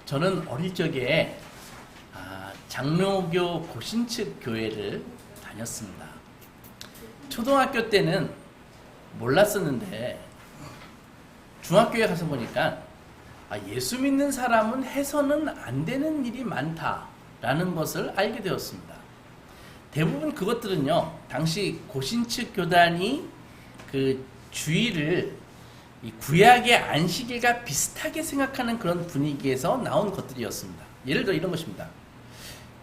저는 어릴 적에 장로교 고신측 교회를 다녔습니다. 초등학교 때는 몰랐었는데 중학교에 가서 보니까 예수 믿는 사람은 해서는 안 되는 일이 많다라는 것을 알게 되었습니다. 대부분 그것들은요, 당시 고신측 교단이 그 주일을 이 구약의 안식일과 비슷하게 생각하는 그런 분위기에서 나온 것들이었습니다. 예를 들어 이런 것입니다.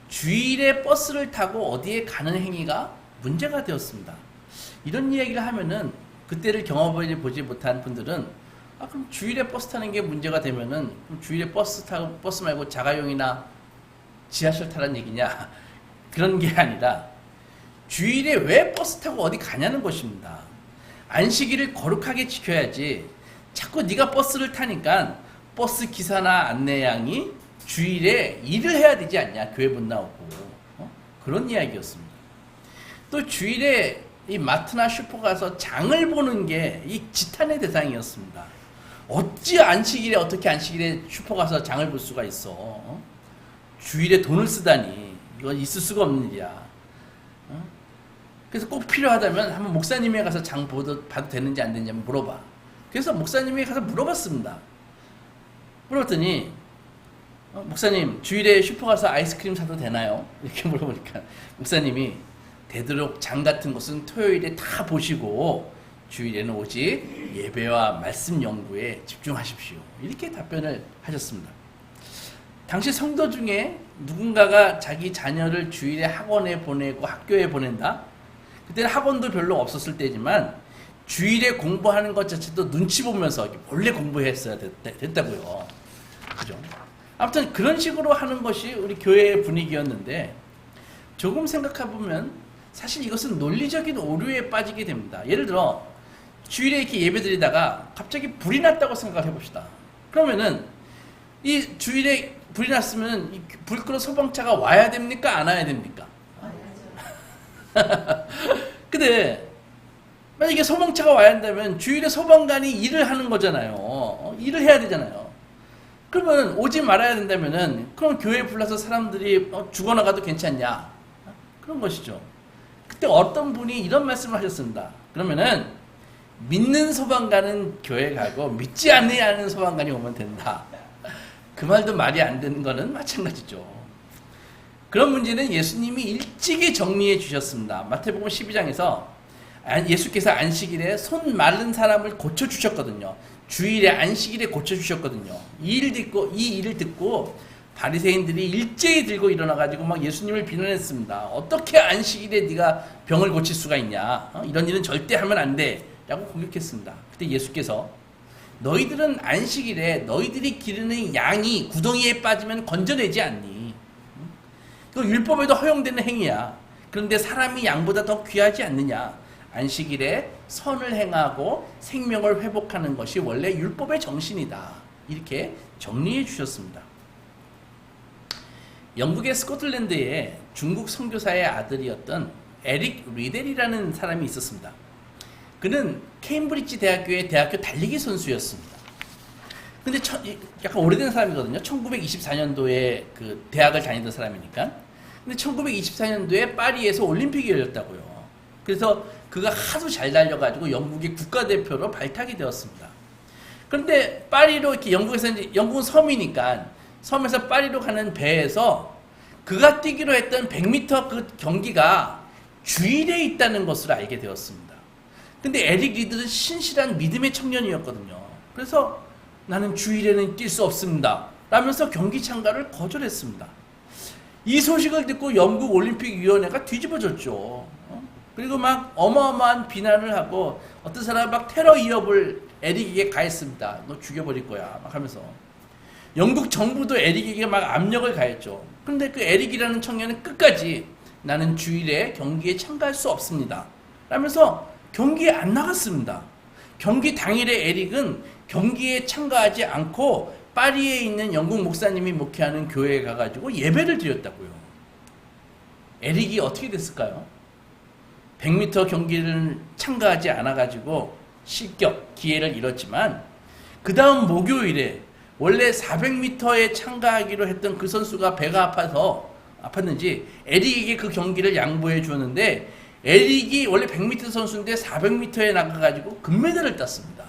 주일에 버스를 타고 어디에 가는 행위가 문제가 되었습니다. 이런 이야기를 하면은 그때를 경험해 보지 못한 분들은 그럼 주일에 버스 타는 게 문제가 되면은 그럼 주일에 버스 말고 자가용이나 지하철 타라는 얘기냐? 그런 게 아니라 주일에 왜 버스 타고 어디 가냐는 것입니다. 안식일을 거룩하게 지켜야지 자꾸 네가 버스를 타니까 버스 기사나 안내양이 주일에 일을 해야 되지 않냐, 교회 못 나오고 그런 이야기였습니다. 또 주일에 이 마트나 슈퍼 가서 장을 보는 게 이 지탄의 대상이었습니다. 어찌 어떻게 안식일에 슈퍼 가서 장을 볼 수가 있어? 주일에 돈을 쓰다니 이건 있을 수가 없는 일이야. 그래서 꼭 필요하다면 한번 목사님에 가서 장 봐도 되는지 안 되는지 한번 물어봐. 그래서 목사님에 가서 물어봤습니다. 물어봤더니 목사님 주일에 슈퍼 가서 아이스크림 사도 되나요? 이렇게 물어보니까 목사님이 되도록 장 같은 것은 토요일에 다 보시고 주일에는 오직 예배와 말씀 연구에 집중하십시오. 이렇게 답변을 하셨습니다. 당시 성도 중에 누군가가 자기 자녀를 주일에 학원에 보내고 학교에 보낸다? 그때는 학원도 별로 없었을 때지만 주일에 공부하는 것 자체도 눈치 보면서 몰래 공부했어야 됐다고요. 그죠? 아무튼 그런 식으로 하는 것이 우리 교회의 분위기였는데 조금 생각해보면 사실 이것은 논리적인 오류에 빠지게 됩니다. 예를 들어 주일에 이렇게 예배드리다가 갑자기 불이 났다고 생각을 해봅시다. 그러면은 이 주일에 불이 났으면 이 불 끄러 소방차가 와야 됩니까? 안 와야 됩니까? 근데 만약에 소방차가 와야 한다면 주일에 소방관이 일을 하는 거잖아요. 일을 해야 되잖아요. 그러면 오지 말아야 된다면은 그럼 교회에 불러서 사람들이 죽어나가도 괜찮냐? 그런 것이죠. 그때 어떤 분이 이런 말씀을 하셨습니다. 그러면은 믿는 소방관은 교회 가고 믿지 않는 소방관이 오면 된다. 그 말도 말이 안 되는 거는 마찬가지죠. 그런 문제는 예수님이 일찍이 정리해 주셨습니다. 마태복음 12장에서 예수께서 안식일에 손 마른 사람을 고쳐주셨거든요. 주일에 안식일에 고쳐주셨거든요. 이 일을 듣고 바리새인들이 일제히 들고 일어나가지고 막 예수님을 비난했습니다. 어떻게 안식일에 네가 병을 고칠 수가 있냐? 이런 일은 절대 하면 안 돼. 라고 공격했습니다. 그때 예수께서 너희들은 안식일에 너희들이 기르는 양이 구덩이에 빠지면 건져내지 않니? 그 율법에도 허용되는 행위야. 그런데 사람이 양보다 더 귀하지 않느냐? 안식일에 선을 행하고 생명을 회복하는 것이 원래 율법의 정신이다. 이렇게 정리해 주셨습니다. 영국의 스코틀랜드에 중국 선교사의 아들이었던 에릭 리델이라는 사람이 있었습니다. 그는 케임브리지 대학교의 대학교 달리기 선수였습니다. 근데 약간 오래된 사람이거든요. 1924년도에 그 대학을 다니던 사람이니까. 근데 1924년도에 파리에서 올림픽이 열렸다고요. 그래서 그가 하도 잘 달려가지고 영국의 국가대표로 발탁이 되었습니다. 그런데 파리로 이렇게 영국은 섬이니까 섬에서 파리로 가는 배에서 그가 뛰기로 했던 100m 그 경기가 주일에 있다는 것을 알게 되었습니다. 근데 에릭 리들은 신실한 믿음의 청년이었거든요. 그래서 나는 주일에는 뛸 수 없습니다. 라면서 경기 참가를 거절했습니다. 이 소식을 듣고 영국 올림픽위원회가 뒤집어졌죠. 그리고 막 어마어마한 비난을 하고 어떤 사람은 막 테러 위협을 에릭에게 가했습니다. 너 죽여버릴 거야. 막 하면서. 영국 정부도 에릭에게 막 압력을 가했죠. 그런데 그 에릭이라는 청년은 끝까지 나는 주일에 경기에 참가할 수 없습니다. 라면서 경기에 안 나갔습니다. 경기 당일에 에릭은 경기에 참가하지 않고 파리에 있는 영국 목사님이 목회하는 교회에 가가지고 예배를 드렸다고요. 에릭이 어떻게 됐을까요? 100m 경기를 참가하지 않아가지고 실격, 기회를 잃었지만 그 다음 목요일에 원래 400m에 참가하기로 했던 그 선수가 배가 아팠는지 에릭에게 그 경기를 양보해 주었는데 에릭이 원래 100m 선수인데 400m에 나가가지고 금메달을 땄습니다.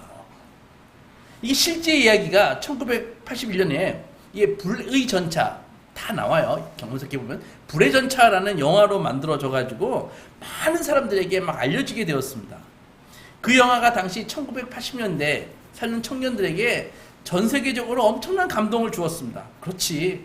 이게 실제 이야기가 1981년에 이게 불의 전차 다 나와요. 경문석에 보면 불의 전차라는 영화로 만들어져가지고 많은 사람들에게 막 알려지게 되었습니다. 그 영화가 당시 1980년대 사는 청년들에게 전 세계적으로 엄청난 감동을 주었습니다. 그렇지.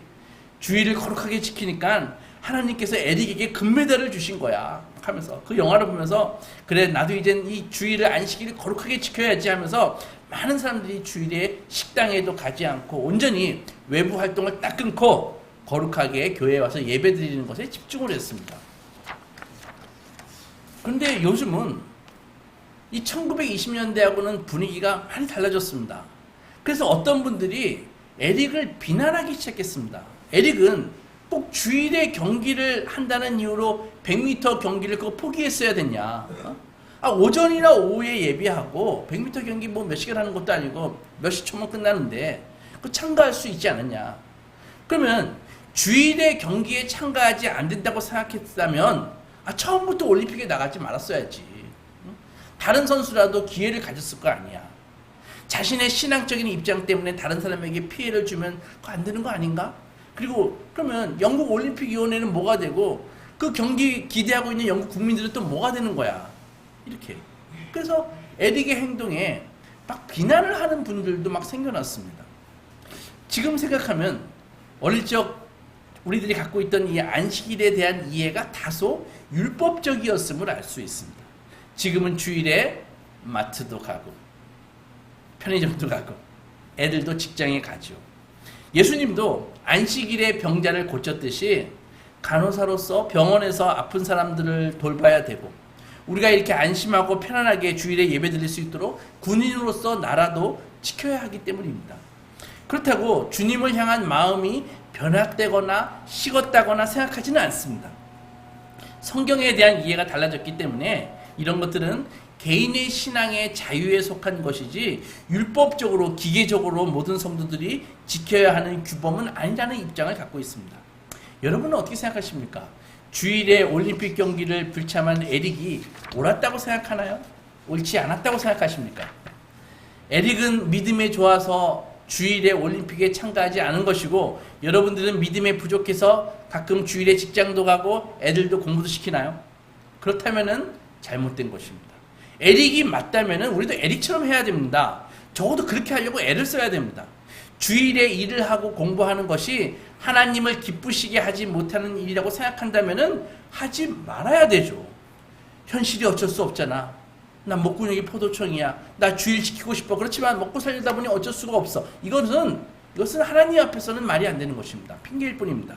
주의를 거룩하게 지키니까 하나님께서 에릭에게 금메달을 주신 거야. 하면서 그 영화를 보면서 그래 나도 이젠 이 주의를 안식일을 거룩하게 지켜야지 하면서 많은 사람들이 주일에 식당에도 가지 않고 온전히 외부 활동을 딱 끊고 거룩하게 교회에 와서 예배 드리는 것에 집중을 했습니다. 그런데 요즘은 이 1920년대하고는 분위기가 많이 달라졌습니다. 그래서 어떤 분들이 에릭을 비난하기 시작했습니다. 에릭은 꼭 주일에 경기를 한다는 이유로 100m 경기를 그거 포기했어야 됐냐. 오전이나 오후에 예비하고 100m 경기 뭐 몇 시간 하는 것도 아니고 몇십 초면 끝나는데 그 참가할 수 있지 않느냐. 그러면 주일에 경기에 참가하지 안 된다고 생각했다면 처음부터 올림픽에 나가지 말았어야지. 다른 선수라도 기회를 가졌을 거 아니야. 자신의 신앙적인 입장 때문에 다른 사람에게 피해를 주면 그거 안 되는 거 아닌가? 그리고 그러면 영국 올림픽위원회는 뭐가 되고 그 경기 기대하고 있는 영국 국민들은 또 뭐가 되는 거야? 이렇게. 그래서 에릭의 행동에 막 비난을 하는 분들도 막 생겨났습니다. 지금 생각하면 어릴 적 우리들이 갖고 있던 이 안식일에 대한 이해가 다소 율법적이었음을 알 수 있습니다. 지금은 주일에 마트도 가고 편의점도 가고 애들도 직장에 가죠. 예수님도 안식일에 병자를 고쳤듯이 간호사로서 병원에서 아픈 사람들을 돌봐야 되고 우리가 이렇게 안심하고 편안하게 주일에 예배 드릴 수 있도록 군인으로서 나라도 지켜야 하기 때문입니다. 그렇다고 주님을 향한 마음이 변화되거나 식었다거나 생각하지는 않습니다. 성경에 대한 이해가 달라졌기 때문에 이런 것들은 개인의 신앙의 자유에 속한 것이지 율법적으로 기계적으로 모든 성도들이 지켜야 하는 규범은 아니라는 입장을 갖고 있습니다. 여러분은 어떻게 생각하십니까? 주일에 올림픽 경기를 불참한 에릭이 옳았다고 생각하나요? 옳지 않았다고 생각하십니까? 에릭은 믿음에 좋아서 주일에 올림픽에 참가하지 않은 것이고 여러분들은 믿음에 부족해서 가끔 주일에 직장도 가고 애들도 공부도 시키나요? 그렇다면은 잘못된 것입니다. 에릭이 맞다면은 우리도 에릭처럼 해야 됩니다. 적어도 그렇게 하려고 애를 써야 됩니다. 주일에 일을 하고 공부하는 것이 하나님을 기쁘시게 하지 못하는 일이라고 생각한다면은 하지 말아야 되죠. 현실이 어쩔 수 없잖아. 난 목구멍이 포도청이야. 나 주일 지키고 싶어. 그렇지만 먹고 살려다 보니 어쩔 수가 없어. 이것은 하나님 앞에서는 말이 안 되는 것입니다. 핑계일 뿐입니다.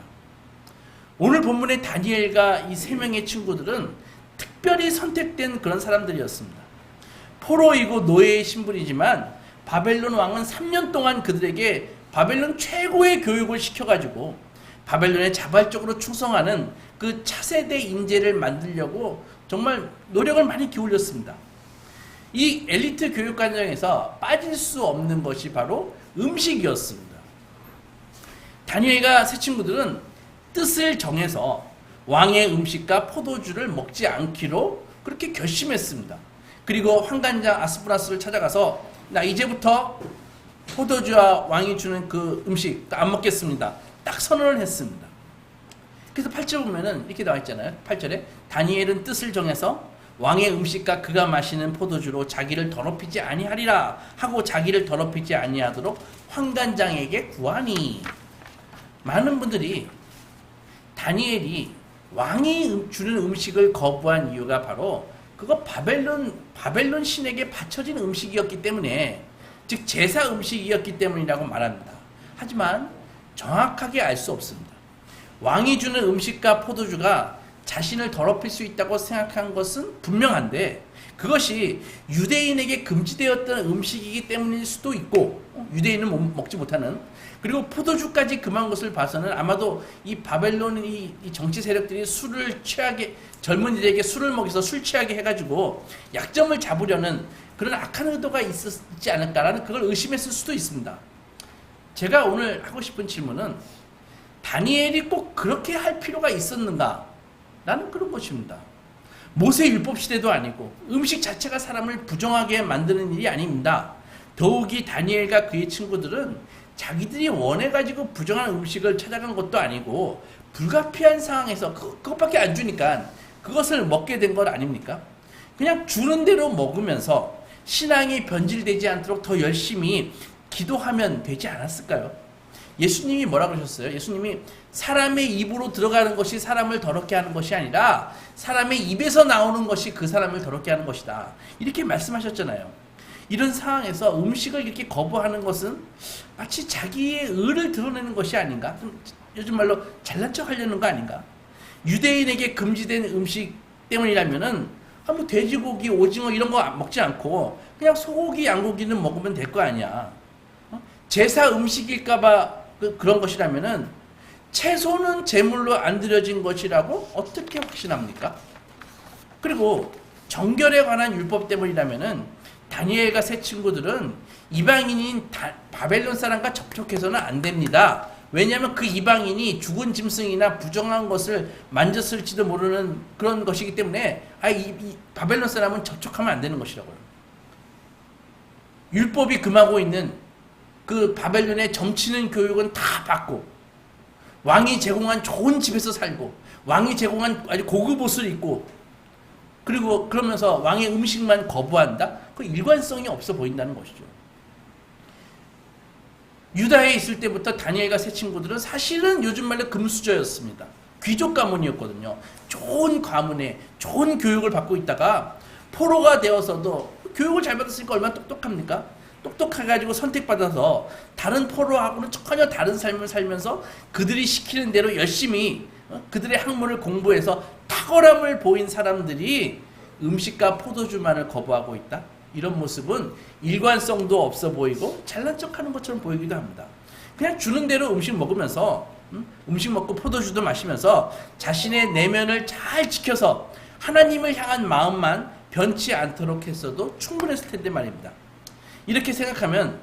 오늘 본문의 다니엘과 이 세 명의 친구들은 특별히 선택된 그런 사람들이었습니다. 포로이고 노예의 신분이지만 바벨론 왕은 3년 동안 그들에게 바벨론 최고의 교육을 시켜가지고 바벨론에 자발적으로 충성하는 그 차세대 인재를 만들려고 정말 노력을 많이 기울였습니다. 이 엘리트 교육 과정에서 빠질 수 없는 것이 바로 음식이었습니다. 다니엘과 세 친구들은 뜻을 정해서 왕의 음식과 포도주를 먹지 않기로 그렇게 결심했습니다. 그리고 환관장 아스푸나스를 찾아가서 나 이제부터 포도주와 왕이 주는 그 음식 안 먹겠습니다. 딱 선언을 했습니다. 그래서 8절 보면은 이렇게 나와 있잖아요. 8절에 다니엘은 뜻을 정해서 왕의 음식과 그가 마시는 포도주로 자기를 더럽히지 아니하리라 하고 자기를 더럽히지 아니하도록 환관장에게 구하니. 많은 분들이 다니엘이 왕이 주는 음식을 거부한 이유가 바로 그거 바벨론 신에게 바쳐진 음식이었기 때문에, 즉 제사 음식이었기 때문이라고 말합니다. 하지만 정확하게 알 수 없습니다. 왕이 주는 음식과 포도주가 자신을 더럽힐 수 있다고 생각한 것은 분명한데 그것이 유대인에게 금지되었던 음식이기 때문일 수도 있고, 유대인은 먹지 못하는, 그리고 포도주까지 금한 것을 봐서는 아마도 이 바벨론 이 정치 세력들이 술을 취하게, 젊은이들에게 술을 먹여서 술 취하게 해가지고 약점을 잡으려는 그런 악한 의도가 있지 않을까라는 그걸 의심했을 수도 있습니다. 제가 오늘 하고 싶은 질문은 다니엘이 꼭 그렇게 할 필요가 있었는가? 라는 그런 것입니다. 모세 율법 시대도 아니고 음식 자체가 사람을 부정하게 만드는 일이 아닙니다. 더욱이 다니엘과 그의 친구들은 자기들이 원해가지고 부정한 음식을 찾아간 것도 아니고 불가피한 상황에서 그것밖에 안 주니까 그것을 먹게 된 것 아닙니까? 그냥 주는 대로 먹으면서 신앙이 변질되지 않도록 더 열심히 기도하면 되지 않았을까요? 예수님이 뭐라 그러셨어요? 예수님이 사람의 입으로 들어가는 것이 사람을 더럽게 하는 것이 아니라 사람의 입에서 나오는 것이 그 사람을 더럽게 하는 것이다. 이렇게 말씀하셨잖아요. 이런 상황에서 음식을 이렇게 거부하는 것은 마치 자기의 의를 드러내는 것이 아닌가? 요즘 말로 잘난 척 하려는 거 아닌가? 유대인에게 금지된 음식 때문이라면은 뭐 돼지고기, 오징어 이런 거 먹지 않고 그냥 소고기, 양고기는 먹으면 될 거 아니야. 제사 음식일까봐 그런 것이라면은 채소는 제물로 안 드려진 것이라고 어떻게 확신합니까? 그리고 정결에 관한 율법 때문이라면은 다니엘과 세 친구들은 이방인인 바벨론 사람과 접촉해서는 안 됩니다. 왜냐하면 그 이방인이 죽은 짐승이나 부정한 것을 만졌을지도 모르는 그런 것이기 때문에 이 바벨론 사람은 접촉하면 안 되는 것이라고요. 율법이 금하고 있는 그 바벨론의 점치는 교육은 다 받고 왕이 제공한 좋은 집에서 살고 왕이 제공한 아주 고급 옷을 입고 그리고 그러면서 왕의 음식만 거부한다? 그 일관성이 없어 보인다는 것이죠. 유다에 있을 때부터 다니엘과 세 친구들은 사실은 요즘 말로 금수저였습니다. 귀족 가문이었거든요. 좋은 가문에 좋은 교육을 받고 있다가 포로가 되어서도 교육을 잘 받았으니까 얼마나 똑똑합니까? 똑똑해가지고 선택받아서 다른 포로하고는 전혀 다른 삶을 살면서 그들이 시키는 대로 열심히 그들의 학문을 공부해서 탁월함을 보인 사람들이 음식과 포도주만을 거부하고 있다. 이런 모습은 일관성도 없어 보이고 잘난 척하는 것처럼 보이기도 합니다. 그냥 주는 대로 음식 먹으면서 음식 먹고 포도주도 마시면서 자신의 내면을 잘 지켜서 하나님을 향한 마음만 변치 않도록 했어도 충분했을 텐데 말입니다. 이렇게 생각하면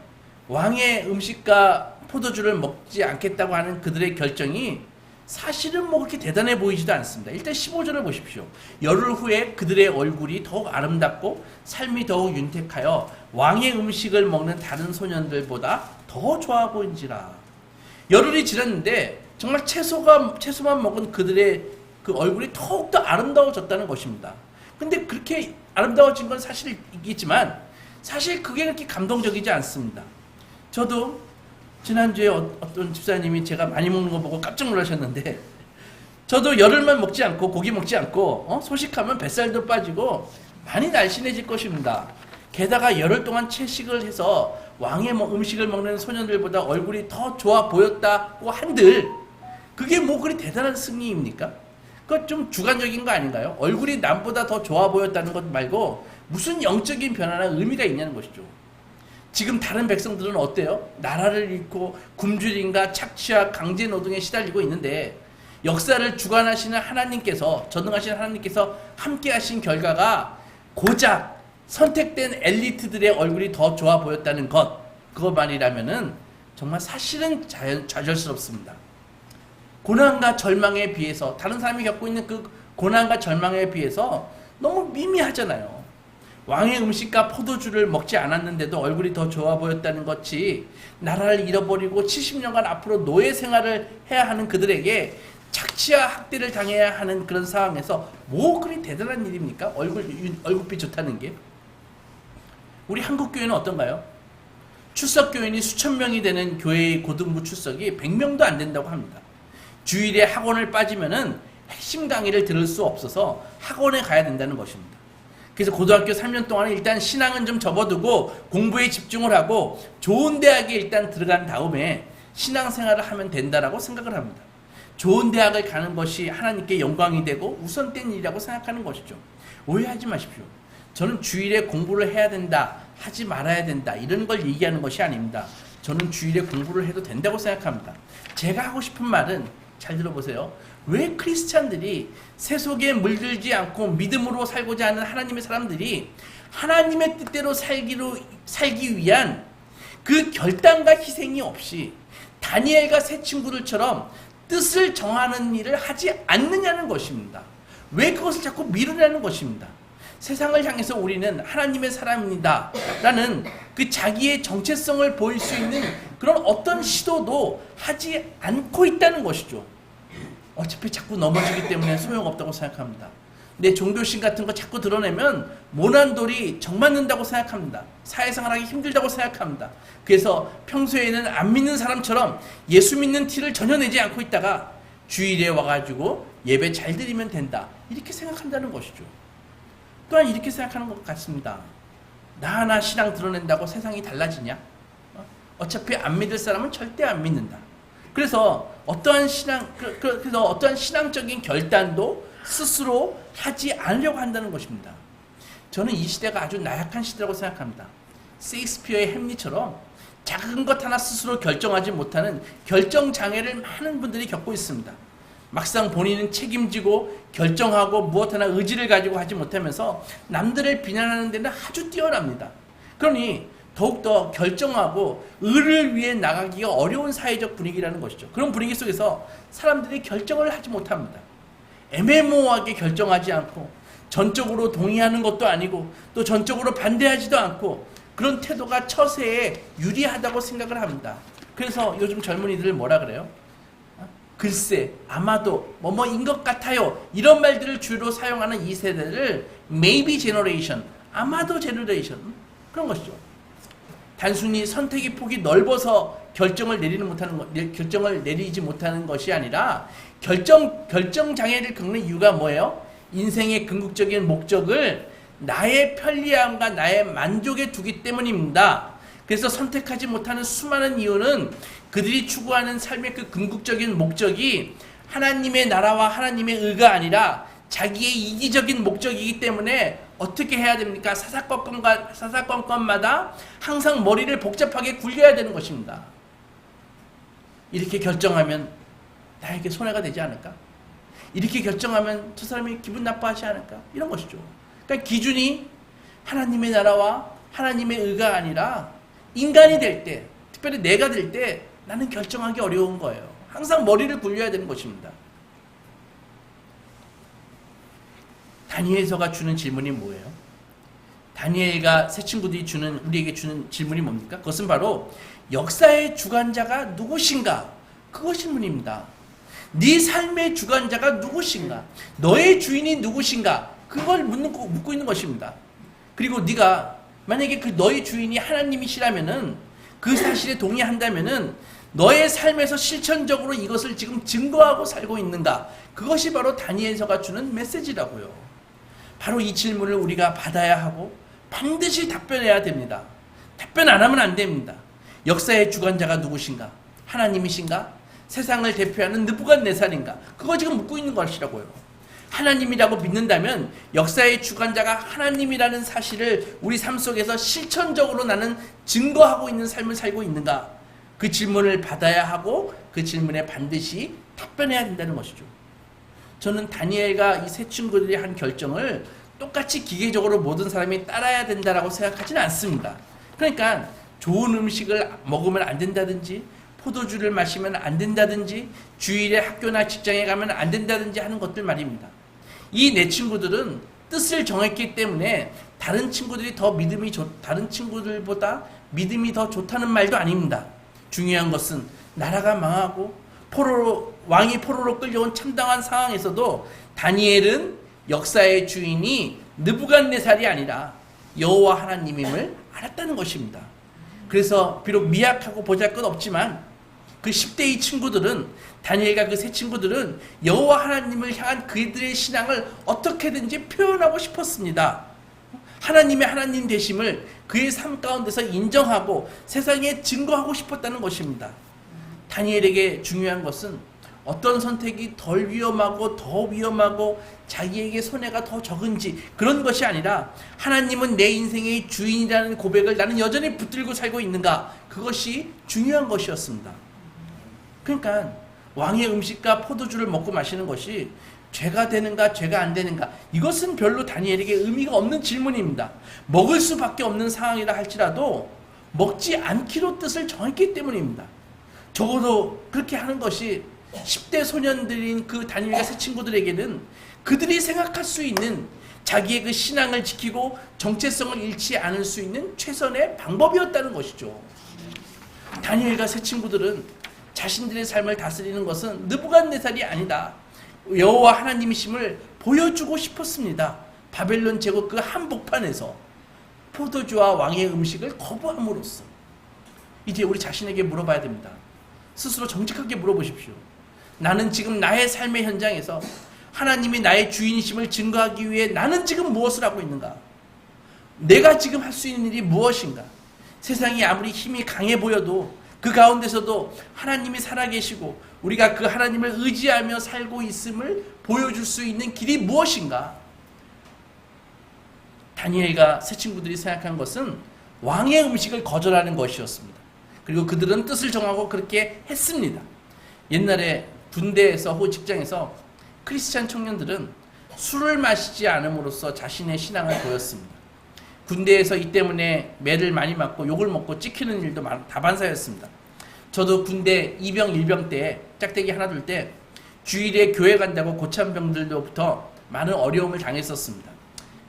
왕의 음식과 포도주를 먹지 않겠다고 하는 그들의 결정이 사실은 뭐 그렇게 대단해 보이지도 않습니다. 일단 15절을 보십시오. 열흘 후에 그들의 얼굴이 더욱 아름답고 삶이 더욱 윤택하여 왕의 음식을 먹는 다른 소년들보다 더 좋아 보인지라. 열흘이 지났는데 정말 채소만 먹은 그들의 그 얼굴이 더욱더 아름다워졌다는 것입니다. 근데 그렇게 아름다워진 건 사실이겠지만 사실 그게 그렇게 감동적이지 않습니다. 저도 지난주에 어떤 집사님이 제가 많이 먹는 거 보고 깜짝 놀라셨는데 저도 열흘만 먹지 않고 고기 먹지 않고 소식하면 뱃살도 빠지고 많이 날씬해질 것입니다. 게다가 열흘 동안 채식을 해서 왕의 음식을 먹는 소년들보다 얼굴이 더 좋아 보였다고 한들 그게 뭐 그리 대단한 승리입니까? 그거 좀 주관적인 거 아닌가요? 얼굴이 남보다 더 좋아 보였다는 것 말고 무슨 영적인 변화나 의미가 있냐는 것이죠. 지금 다른 백성들은 어때요? 나라를 잃고 굶주림과 착취와 강제노동에 시달리고 있는데 역사를 주관하시는 하나님께서 전능하신 하나님께서 함께 하신 결과가 고작 선택된 엘리트들의 얼굴이 더 좋아 보였다는 것 그것만이라면은 정말 사실은 좌절스럽습니다. 고난과 절망에 비해서 다른 사람이 겪고 있는 그 고난과 절망에 비해서 너무 미미하잖아요. 왕의 음식과 포도주를 먹지 않았는데도 얼굴이 더 좋아 보였다는 것이 나라를 잃어버리고 70년간 앞으로 노예 생활을 해야 하는 그들에게 착취와 학대를 당해야 하는 그런 상황에서 뭐 그리 대단한 일입니까? 얼굴빛 좋다는 게. 우리 한국교회는 어떤가요? 출석교인이 수천 명이 되는 교회의 고등부 출석이 100명도 안 된다고 합니다. 주일에 학원을 빠지면은 핵심 강의를 들을 수 없어서 학원에 가야 된다는 것입니다. 그래서 고등학교 3년 동안 일단 신앙은 좀 접어두고 공부에 집중을 하고 좋은 대학에 일단 들어간 다음에 신앙생활을 하면 된다라고 생각을 합니다. 좋은 대학을 가는 것이 하나님께 영광이 되고 우선된 일이라고 생각하는 것이죠. 오해하지 마십시오. 저는 주일에 공부를 해야 된다, 하지 말아야 된다 이런 걸 얘기하는 것이 아닙니다. 저는 주일에 공부를 해도 된다고 생각합니다. 제가 하고 싶은 말은 잘 들어보세요. 왜 크리스찬들이 세속에 물들지 않고 믿음으로 살고자 하는 하나님의 사람들이 하나님의 뜻대로 살기 위한 그 결단과 희생이 없이 다니엘과 세 친구들처럼 뜻을 정하는 일을 하지 않느냐는 것입니다. 왜 그것을 자꾸 미루냐는 것입니다. 세상을 향해서 우리는 하나님의 사람입니다 라는 그 자기의 정체성을 보일 수 있는 그런 어떤 시도도 하지 않고 있다는 것이죠. 어차피 자꾸 넘어지기 때문에 소용없다고 생각합니다. 내 종교심 같은 거 자꾸 드러내면 모난돌이 정맞는다고 생각합니다. 사회생활하기 힘들다고 생각합니다. 그래서 평소에는 안 믿는 사람처럼 예수 믿는 티를 전혀 내지 않고 있다가 주일에 와가지고 예배 잘 드리면 된다, 이렇게 생각한다는 것이죠. 또한 이렇게 생각하는 것 같습니다. 나 하나 신앙 드러낸다고 세상이 달라지냐? 어차피 안 믿을 사람은 절대 안 믿는다. 그래서 어떠한 신앙적인 결단도 스스로 하지 않으려고 한다는 것입니다. 저는 이 시대가 아주 나약한 시대라고 생각합니다. 셰익스피어의 햄릿처럼 작은 것 하나 스스로 결정하지 못하는 결정장애를 많은 분들이 겪고 있습니다. 막상 본인은 책임지고 결정하고 무엇 하나 의지를 가지고 하지 못하면서 남들을 비난하는 데는 아주 뛰어납니다. 그러니 더욱더 결정하고 의를 위해 나가기가 어려운 사회적 분위기라는 것이죠. 그런 분위기 속에서 사람들이 결정을 하지 못합니다. 애매모호하게 결정하지 않고 전적으로 동의하는 것도 아니고 또 전적으로 반대하지도 않고 그런 태도가 처세에 유리하다고 생각을 합니다. 그래서 요즘 젊은이들 뭐라 그래요? 글쎄, 아마도, 뭐뭐인 것 같아요, 이런 말들을 주로 사용하는 이 세대를 maybe generation, 아마도 generation, 그런 것이죠. 단순히 선택의 폭이 넓어서 결정을 내리지 못하는 것이 아니라 결정 장애를 겪는 이유가 뭐예요? 인생의 궁극적인 목적을 나의 편리함과 나의 만족에 두기 때문입니다. 그래서 선택하지 못하는 수많은 이유는 그들이 추구하는 삶의 그 궁극적인 목적이 하나님의 나라와 하나님의 의가 아니라 자기의 이기적인 목적이기 때문에 어떻게 해야 됩니까? 사사건건마다 항상 머리를 복잡하게 굴려야 되는 것입니다. 이렇게 결정하면 나에게 손해가 되지 않을까? 이렇게 결정하면 저 사람이 기분 나빠하지 않을까? 이런 것이죠. 그러니까 기준이 하나님의 나라와 하나님의 의가 아니라 인간이 될 때, 특별히 내가 될 때 나는 결정하기 어려운 거예요. 항상 머리를 굴려야 되는 것입니다. 다니엘서가 주는 질문이 뭐예요? 다니엘과 세 친구들이 우리에게 주는 질문이 뭡니까? 그것은 바로 역사의 주관자가 누구신가? 그것 질문입니다. 네 삶의 주관자가 누구신가? 너의 주인이 누구신가? 그걸 묻고 있는 것입니다. 그리고 네가 만약에 그 너의 주인이 하나님이시라면은, 그 사실에 동의한다면은 너의 삶에서 실천적으로 이것을 지금 증거하고 살고 있는가? 그것이 바로 다니엘서가 주는 메시지라고요. 바로 이 질문을 우리가 받아야 하고 반드시 답변해야 됩니다. 답변 안 하면 안 됩니다. 역사의 주관자가 누구신가? 하나님이신가? 세상을 대표하는 느부갓네살인가? 그거 지금 묻고 있는 것이라고요. 하나님이라고 믿는다면 역사의 주관자가 하나님이라는 사실을 우리 삶 속에서 실천적으로 나는 증거하고 있는 삶을 살고 있는가? 그 질문을 받아야 하고 그 질문에 반드시 답변해야 된다는 것이죠. 저는 다니엘과 이 세 친구들이 한 결정을 똑같이 기계적으로 모든 사람이 따라야 된다고 생각하지는 않습니다. 그러니까 좋은 음식을 먹으면 안 된다든지, 포도주를 마시면 안 된다든지, 주일에 학교나 직장에 가면 안 된다든지 하는 것들 말입니다. 이 네 친구들은 뜻을 정했기 때문에 다른 친구들보다 믿음이 더 좋다는 말도 아닙니다. 중요한 것은 나라가 망하고 왕이 포로로 끌려온 참담한 상황에서도 다니엘은 역사의 주인이 느부갓네살이 아니라 여호와 하나님임을 알았다는 것입니다. 그래서 비록 미약하고 보잘것없지만 그 10대의 친구들은, 다니엘과 그 세 친구들은 여호와 하나님을 향한 그들의 신앙을 어떻게든지 표현하고 싶었습니다. 하나님의 하나님 되심을 그의 삶 가운데서 인정하고 세상에 증거하고 싶었다는 것입니다. 다니엘에게 중요한 것은 어떤 선택이 덜 위험하고 더 위험하고 자기에게 손해가 더 적은지 그런 것이 아니라 하나님은 내 인생의 주인이라는 고백을 나는 여전히 붙들고 살고 있는가, 그것이 중요한 것이었습니다. 그러니까 왕의 음식과 포도주를 먹고 마시는 것이 죄가 되는가 죄가 안 되는가, 이것은 별로 다니엘에게 의미가 없는 질문입니다. 먹을 수밖에 없는 상황이라 할지라도 먹지 않기로 뜻을 정했기 때문입니다. 적어도 그렇게 하는 것이 10대 소년들인 그 다니엘과 새 친구들에게는 그들이 생각할 수 있는 자기의 그 신앙을 지키고 정체성을 잃지 않을 수 있는 최선의 방법이었다는 것이죠. 다니엘과 새 친구들은 자신들의 삶을 다스리는 것은 느부갓네살이 아니다, 여호와 하나님이심을 보여주고 싶었습니다. 바벨론 제국 그 한복판에서 포도주와 왕의 음식을 거부함으로써. 이제 우리 자신에게 물어봐야 됩니다. 스스로 정직하게 물어보십시오. 나는 지금 나의 삶의 현장에서 하나님이 나의 주인이심을 증거하기 위해 나는 지금 무엇을 하고 있는가? 내가 지금 할 수 있는 일이 무엇인가? 세상이 아무리 힘이 강해 보여도 그 가운데서도 하나님이 살아계시고 우리가 그 하나님을 의지하며 살고 있음을 보여줄 수 있는 길이 무엇인가? 다니엘과 새 친구들이 생각한 것은 왕의 음식을 거절하는 것이었습니다. 그리고 그들은 뜻을 정하고 그렇게 했습니다. 옛날에 군대에서 혹은 직장에서 크리스찬 청년들은 술을 마시지 않음으로써 자신의 신앙을 보였습니다. 군대에서 이 때문에 매를 많이 맞고 욕을 먹고 찍히는 일도 다반사였습니다. 저도 군대 2병 1병 때 짝대기 하나 둘 때 주일에 교회 간다고 고참병들로부터 많은 어려움을 당했었습니다.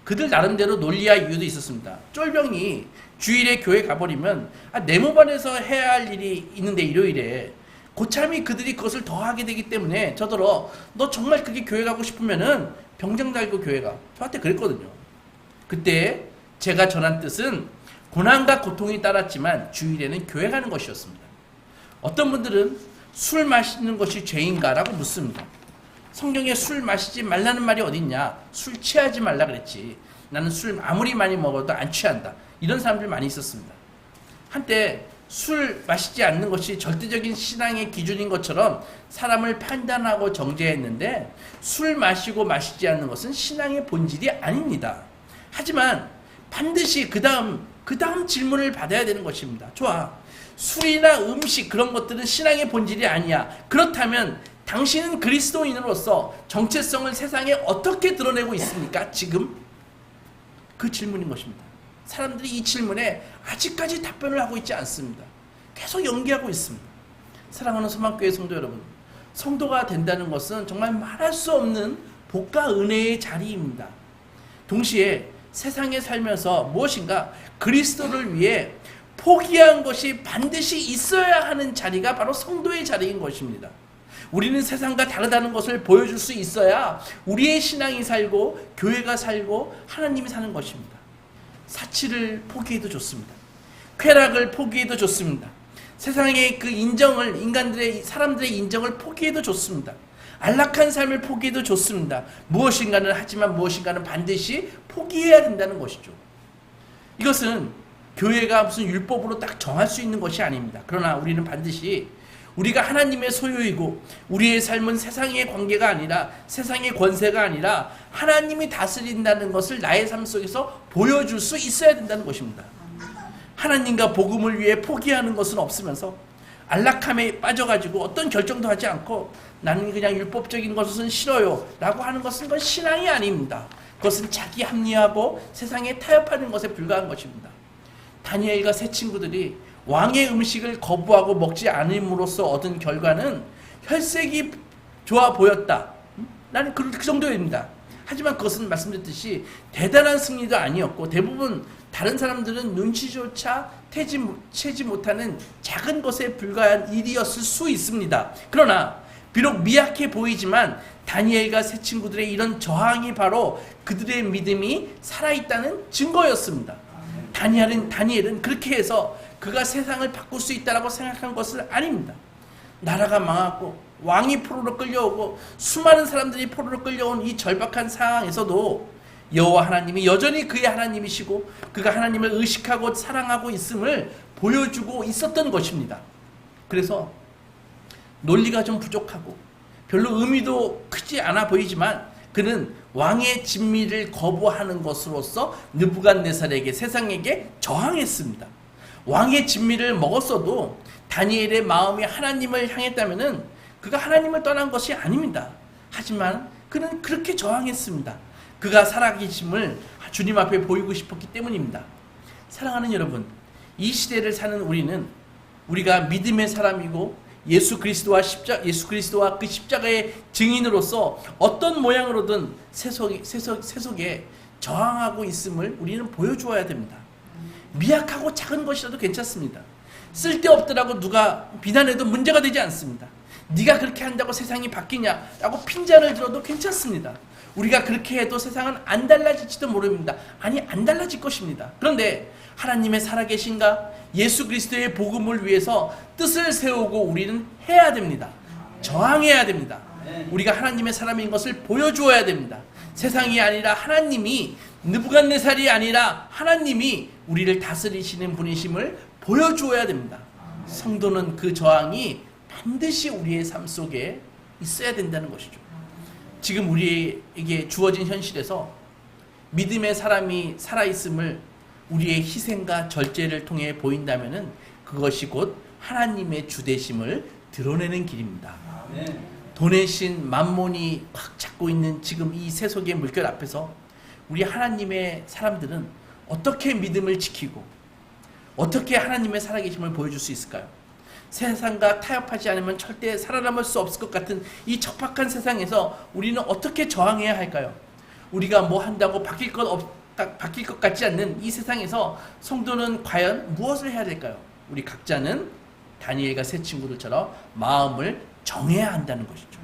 그들 나름대로 논리와 이유도 있었습니다. 쫄병이 주일에 교회 가버리면 내 몸 안에서 해야 할 일이 있는데 일요일에 고참이 그들이 그것을 더 하게 되기 때문에 저더러 너 정말 그게 교회 가고 싶으면은 병장 달고 교회 가. 저한테 그랬거든요. 그때 제가 전한 뜻은 고난과 고통이 따랐지만 주일에는 교회 가는 것이었습니다. 어떤 분들은 술 마시는 것이 죄인가라고 묻습니다. 성경에 술 마시지 말라는 말이 어딨냐? 술 취하지 말라 그랬지. 나는 술 아무리 많이 먹어도 안 취한다. 이런 사람들 많이 있었습니다. 한때 술 마시지 않는 것이 절대적인 신앙의 기준인 것처럼 사람을 판단하고 정죄했는데 술 마시고 마시지 않는 것은 신앙의 본질이 아닙니다. 하지만 반드시 그 다음 질문을 받아야 되는 것입니다. 좋아. 술이나 음식 그런 것들은 신앙의 본질이 아니야. 그렇다면 당신은 그리스도인으로서 정체성을 세상에 어떻게 드러내고 있습니까? 지금? 그 질문인 것입니다. 사람들이 이 질문에 아직까지 답변을 하고 있지 않습니다. 계속 연기하고 있습니다. 사랑하는 소망교회 성도 여러분, 성도가 된다는 것은 정말 말할 수 없는 복과 은혜의 자리입니다. 동시에 세상에 살면서 무엇인가 그리스도를 위해 포기한 것이 반드시 있어야 하는 자리가 바로 성도의 자리인 것입니다. 우리는 세상과 다르다는 것을 보여줄 수 있어야 우리의 신앙이 살고 교회가 살고 하나님이 사는 것입니다. 사치를 포기해도 좋습니다. 쾌락을 포기해도 좋습니다. 세상의 그 인정을, 사람들의 인정을 포기해도 좋습니다. 안락한 삶을 포기해도 좋습니다. 무엇인가는 하지만 무엇인가는 반드시 포기해야 된다는 것이죠. 이것은 교회가 무슨 율법으로 딱 정할 수 있는 것이 아닙니다. 그러나 우리는 반드시 우리가 하나님의 소유이고 우리의 삶은 세상의 관계가 아니라 세상의 권세가 아니라 하나님이 다스린다는 것을 나의 삶 속에서 보여줄 수 있어야 된다는 것입니다. 하나님과 복음을 위해 포기하는 것은 없으면서 안락함에 빠져가지고 어떤 결정도 하지 않고 나는 그냥 율법적인 것은 싫어요 라고 하는 것은 그건 신앙이 아닙니다. 그것은 자기 합리화하고 세상에 타협하는 것에 불과한 것입니다. 다니엘과 새 친구들이 왕의 음식을 거부하고 먹지 않음으로써 얻은 결과는 혈색이 좋아 보였다. 나는 그 정도입니다. 하지만 그것은 말씀드렸듯이 대단한 승리도 아니었고 대부분 다른 사람들은 눈치조차 채지 못하는 작은 것에 불과한 일이었을 수 있습니다. 그러나 비록 미약해 보이지만 다니엘과 새 친구들의 이런 저항이 바로 그들의 믿음이 살아있다는 증거였습니다. 다니엘은 그렇게 해서 그가 세상을 바꿀 수 있다고 생각한 것은 아닙니다. 나라가 망하고 왕이 포로로 끌려오고 수많은 사람들이 포로로 끌려온 이 절박한 상황에서도 여호와 하나님이 여전히 그의 하나님이시고 그가 하나님을 의식하고 사랑하고 있음을 보여주고 있었던 것입니다. 그래서 논리가 좀 부족하고 별로 의미도 크지 않아 보이지만 그는 왕의 진미를 거부하는 것으로서 느부갓네살에게 세상에게 저항했습니다. 왕의 진미를 먹었어도 다니엘의 마음이 하나님을 향했다면 그가 하나님을 떠난 것이 아닙니다. 하지만 그는 그렇게 저항했습니다. 그가 살아계심을 주님 앞에 보이고 싶었기 때문입니다. 사랑하는 여러분, 이 시대를 사는 우리는 우리가 믿음의 사람이고 예수 그리스도와 그 십자가의 증인으로서 어떤 모양으로든 세속에 저항하고 있음을 우리는 보여주어야 됩니다. 미약하고 작은 것이라도 괜찮습니다. 쓸데없더라고 누가 비난해도 문제가 되지 않습니다. 네가 그렇게 한다고 세상이 바뀌냐라고 핀잔을 들어도 괜찮습니다. 우리가 그렇게 해도 세상은 안 달라질지도 모릅니다. 아니, 안 달라질 것입니다. 그런데 하나님의 살아계신가? 예수 그리스도의 복음을 위해서 뜻을 세우고 우리는 해야 됩니다. 저항해야 됩니다. 우리가 하나님의 사람인 것을 보여주어야 됩니다. 세상이 아니라 하나님이, 느부갓네살이 아니라 하나님이 우리를 다스리시는 분이심을 보여주어야 됩니다. 성도는 그 저항이 반드시 우리의 삶 속에 있어야 된다는 것이죠. 지금 우리에게 주어진 현실에서 믿음의 사람이 살아있음을 우리의 희생과 절제를 통해 보인다면 그것이 곧 하나님의 주되심을 드러내는 길입니다. 돈의 신 만몬이 확 잡고 있는 지금 이 세속의 물결 앞에서 우리 하나님의 사람들은 어떻게 믿음을 지키고 어떻게 하나님의 살아계심을 보여줄 수 있을까요? 세상과 타협하지 않으면 절대 살아남을 수 없을 것 같은 이 척박한 세상에서 우리는 어떻게 저항해야 할까요? 우리가 뭐 한다고 바뀔 것 같지 않는 이 세상에서 성도는 과연 무엇을 해야 될까요? 우리 각자는 다니엘과 세 친구들처럼 마음을 정해야 한다는 것이죠.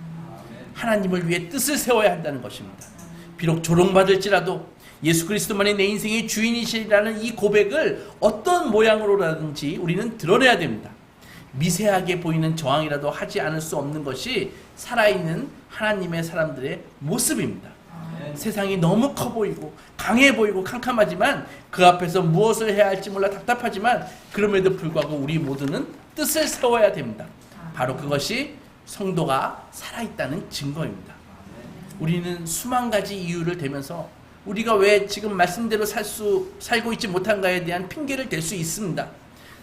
하나님을 위해 뜻을 세워야 한다는 것입니다. 비록 조롱받을지라도 예수 그리스도만이 내 인생의 주인이시라는 이 고백을 어떤 모양으로라든지 우리는 드러내야 됩니다. 미세하게 보이는 저항이라도 하지 않을 수 없는 것이 살아있는 하나님의 사람들의 모습입니다. 세상이 너무 커 보이고 강해 보이고 캄캄하지만 그 앞에서 무엇을 해야 할지 몰라 답답하지만 그럼에도 불구하고 우리 모두는 뜻을 세워야 됩니다. 바로 그것이 성도가 살아있다는 증거입니다. 우리는 수만 가지 이유를 대면서 우리가 왜 지금 말씀대로 살고 있지 못한가에 대한 핑계를 댈 수 있습니다.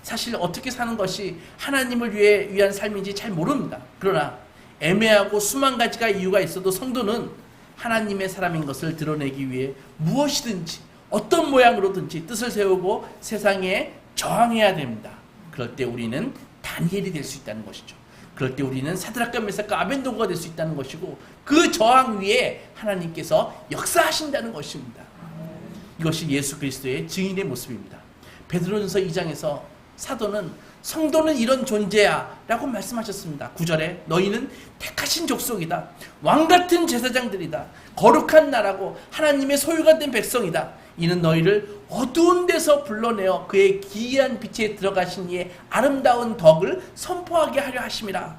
사실 어떻게 사는 것이 하나님을 위한 삶인지 잘 모릅니다. 그러나 애매하고 수만 가지가 이유가 있어도 성도는 하나님의 사람인 것을 드러내기 위해 무엇이든지 어떤 모양으로든지 뜻을 세우고 세상에 저항해야 됩니다. 그럴 때 우리는 다니엘이 될 수 있다는 것이죠. 그럴 때 우리는 사드락과 메삭과 아벤노고가 될 수 있다는 것이고 그 저항 위에 하나님께서 역사하신다는 것입니다. 이것이 예수 그리스도의 증인의 모습입니다. 베드로전서 2장에서 사도는 성도는 이런 존재야 라고 말씀하셨습니다. 9절에 너희는 택하신 족속이다. 왕같은 제사장들이다. 거룩한 나라고 하나님의 소유가 된 백성이다. 이는 너희를 어두운 데서 불러내어 그의 기이한 빛에 들어가신 이의 아름다운 덕을 선포하게 하려 하심이라.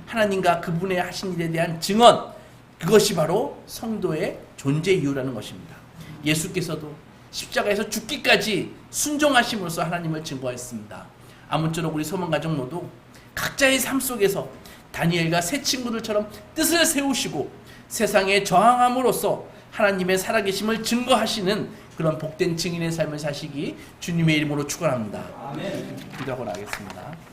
하나님과 그분의 하신 일에 대한 증언, 그것이 바로 성도의 존재 이유라는 것입니다. 예수께서도 십자가에서 죽기까지 순종하심으로써 하나님을 증거했습니다. 아무쪼록 우리 소망가족 모두 각자의 삶 속에서 다니엘과 세 친구들처럼 뜻을 세우시고 세상에 저항함으로써 하나님의 살아계심을 증거하시는 그런 복된 증인의 삶을 사시기 주님의 이름으로 축원합니다. 아멘. 기도하고 나가겠습니다.